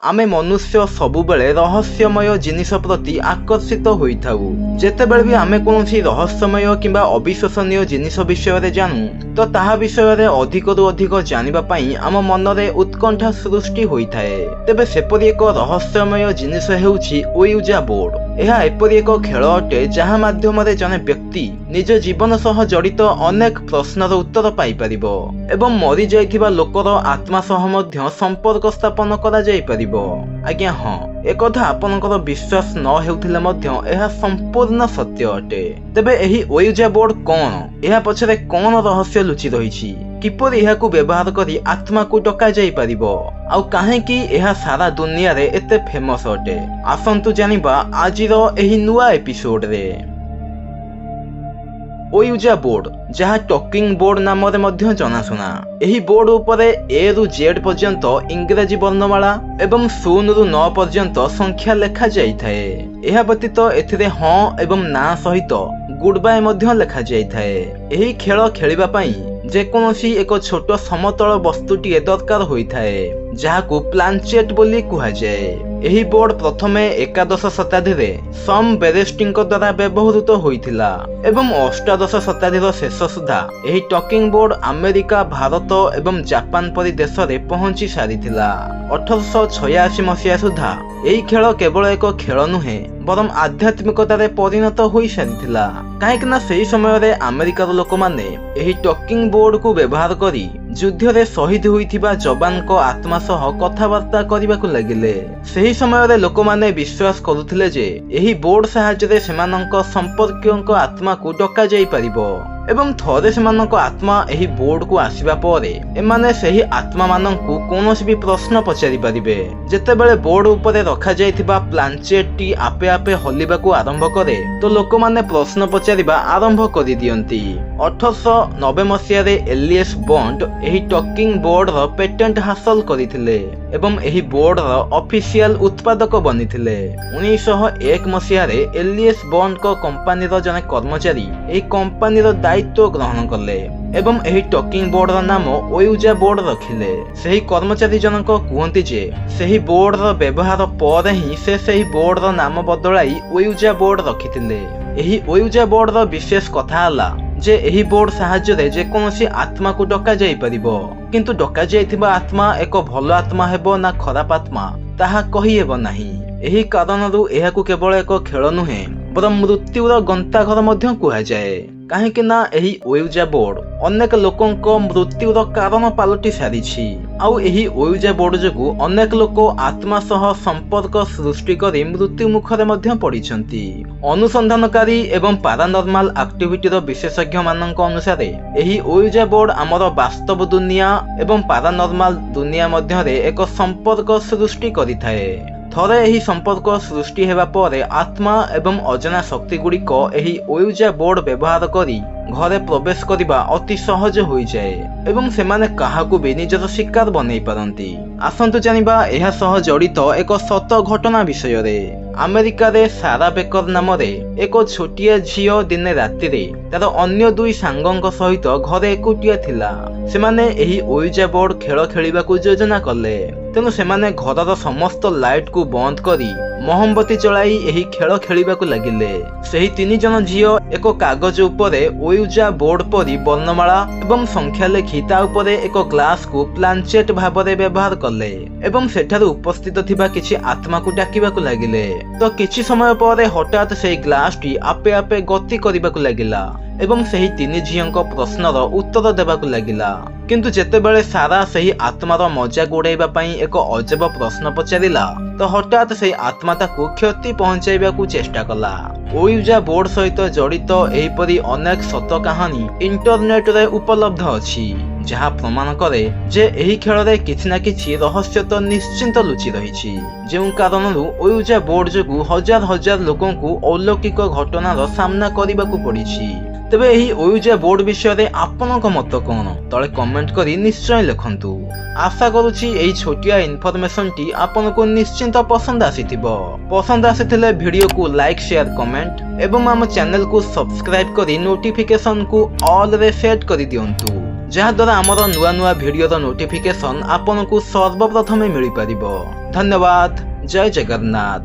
आमे मनुष्य सबुबेले रहस्यमय जिनिस प्रति आकर्षित होइथाउ। जेतेबेले भी आमे कोनोसी रहस्यमय किंबा अविश्वसनीय जिनिस विषय जानू तो ताहा विषय अधिकरू अधिक जानिबा पई आम मनरे उत्कंठा सृष्टि होइथाए। तेबे सेपरि एक रहस्यमय जिनिस हेउछि ओयुजा बोर्ड। यह एपरि एक खेल अटे जहाँ माध्यम जने व्यक्ति निज जीवन सह जड़ित अनेक प्रश्नर उत्तर पाई परिबो एवं मरी जाइथिबा लोकर आत्मा सह मध्य संपर्क स्थापन करा जाई परिबो। आज्ञा हाँ, एक कथा आपनकर विश्वास न हेउथिले मध्य यह संपूर्ण सत्य अटे। तेबे एही ओयुजा बोर्ड कोन, यह पछरे कोन रहस्य लुचि रहिछि, किपरि एहाकु व्यवहार करी आत्मा को डका जाई परिबो आउ काहेकि यह सारा दुनिया रे एते फेमस अटे। आसंतु जानिबा आजिर एही नुआ एपिसोड रे। ओयुजा बोर्ड जहाँ टॉकिंग बोर्ड नाम रे मध्य जनाशुना। एही बोर्ड उपरे ए रु जेड पर्यंत इंग्राजी वर्णमाला एवं 0 रु 9 पर्यंत संख्या लेखा जाइथाए। एहा व्यतीत एथिरे हाँ एवं ना सहित गुड बाय मध्य लेखा जाइथाए। एही खेल खेलिबा पई जेकोसी एक छोट समतल वस्तुटीए दरकार होइथाए जहाकू प्लानचेट बोली कुहा जाए। एही बोर्ड प्रथमे एकादश शताब्दी रे सम बेरेस्टिंग द्वारा व्यवहृत होइथिला एवं अष्टादश शताब्दी शेष सुधा एही टॉकिंग बोर्ड अमेरिका, भारत एवं जापान परि देश रे पहुंची सारिथिला। 1886 मसीहा सुधा एही खेल केवल एक खेल नुहे बरम आध्यात्मिकतारे परिणत होई सारिथिला। काहेकि ना सेही समय रे अमेरिकार लोक माने एही टॉकिंग बोर्ड को व्यवहार करी युद्ध रे शहीद होइथिबा जवान को आत्मा सह कथाबार्ता करिबाकू लागिले। सेही समय रे लोक माने विश्वास करुथिले जे एही बोर्ड सहायता रे सेमानंक संपर्कयंक आत्मा को डका जाई परिबो एवं थरे सेमानंक आत्मा एही बोर्ड को आसीबा परे एमाने सेही आत्मा मानंकू कोनोसी भी प्रश्न पचारि परिबे। जेतेबेले बोर्ड उपरे रखा जाइथिबा प्लानचेट टी आपे आपे हलिबाकू आरंभ करे तो लोक माने प्रश्न पचारिबा आरंभ करि दियंती। 1890 मसीहा रे एलियस बॉन्ड एही टॉकिंग बोर्ड रो पेटेंट हासिल करिथिले एवं एही बोर्ड रो ऑफिशियल उत्पादक बनिथिले। 1901 मसीहा रे एलियस बॉन्ड को कंपनी रो जने कर्मचारी एही कंपनी रो दायित्व ग्रहण कले एवं एही टॉकिंग बोर्ड रो नाम ओयुजा बोर्ड रखिले। सेही कर्मचारी जनक कहंती जे सेही बोर्ड रो व्यवहार पर ही से सेही बोर्ड रो नाम बदलाई ओयुजा बोर्ड रखिथिले। एही ओयुजा बोर्ड रो विशेष कथा हला जे एही बोर्ड सहायता रे जे कोनोसी आत्मा को डका जाई परिबो, किंतु डका जाइथिबा आत्मा एक भलो आत्मा हेबो ना खराब आत्मा ताहा कहि हेबो नाही। एही कारणरू एहाकू केवल एक खेल नुहे बरम मृत्युर गंताघर मध्य कुहा जाए। काहेकि ना एही ओयुजा बोर्ड अनेक लोकंक मृत्युर कारण पालटी सारिछि आउ एही ओयुजा बोर्ड जगु अनेक लोक आत्मा सह संपर्क सृष्टि करी मृत्यु मुखरे मध्य पड़िछंती। अनुसंधानकारी एवं पैरानॉर्मल एक्टिविटीर विशेषज्ञ मानक अनुसार एही ओयुजा बोर्ड आमर वास्तव दुनिया एवं पैरानॉर्मल दुनिया मध्य रे एक संपर्क सृष्टि करिथाए। थरे एही संपर्क सृष्टि हेबा परे आत्मा एवं अजना शक्ति गुड़िक एही ओयुजा बोर्ड व्यवहार करी घरे प्रवेश करिबा अति सहज होई जाए एवं सेमाने काहाकू भी निजर शिकार बनै पारंती। आसंतु जानिबा एहा सह जड़ित एक सत घटना विषय रे। अमेरिका रे सारा बेकर नाम रे एक छोटिया झियो दिने राति रे तार अन्य दुई सांगंक सहित घरे एकुटिया थिला। सेमाने एही ओयुजा बोर्ड खेल खेलिबाकू योजना कले। तेणु सेमाने घरर समस्त लाइट को बंद करी मोहम्बती जलाई एही खेल खेलिबाकू लागिले। सेही 3 जन झियो एक कागज उपरे ओयुजा बोर्ड परी वर्णमाला एवं संख्या लेखि ता उपरे एक ग्लास को प्लानचेट भाबरे व्यवहार कले एवं सेठार उपस्थित थिबा किछि आत्मा को डाकिबाकू लागिले। तो किछि समय परे हठात सेही ग्लास टी आपे आपे गति करिबाकू लागिला एवं सेही 3 झियोंक प्रश्नर उत्तर देबाकू लागिला। किंतु जेतेबेले सारा सेही आत्मार मजाक उड़ाइबा पई एक अजब प्रश्न पचारिला तो हठात सेही आत्मा ताकू क्षति पहुंचाइबाकू चेष्टा कला। ओयुजा बोर्ड सहित जड़ित एहीपरि अनेक सत कहानी इंटरनेट रे उपलब्ध अछि जहाँ प्रमाण करे जे एही खेल रे किछि ना किछि रहस्य तो निश्चिंत लुचि रहिछि। जेउ कारणरू ओयुजा बोर्ड जगु हजार हजार लोकंकू अलौकिक घटनार सामना करिबाकू पड़िछि। तेबे एही ओयुजा बोर्ड विषय रे आपनक मत कोन तळे कमेंट करी निश्चय लिखंतु। आशा करूछि एही छोटिया इन्फॉर्मेशन टी आपनको निश्चिंत पसंद आसीथिबो। पसंद आसीथिले वीडियो को लाइक शेयर कमेंट एवं आम चैनल को सब्सक्राइब करी नोटिफिकेशन को ऑल रे सेट करी दियंतु ଯାହାଦ୍ୱାରା ଆମର ନୂଆ ନୂଆ ଭିଡ଼ିଓର ନୋଟିଫିକେସନ୍ ଆପଣଙ୍କୁ ସର୍ବପ୍ରଥମେ ମିଳିପାରିବ। ଧନ୍ୟବାଦ। ଜୟ ଜଗନ୍ନାଥ।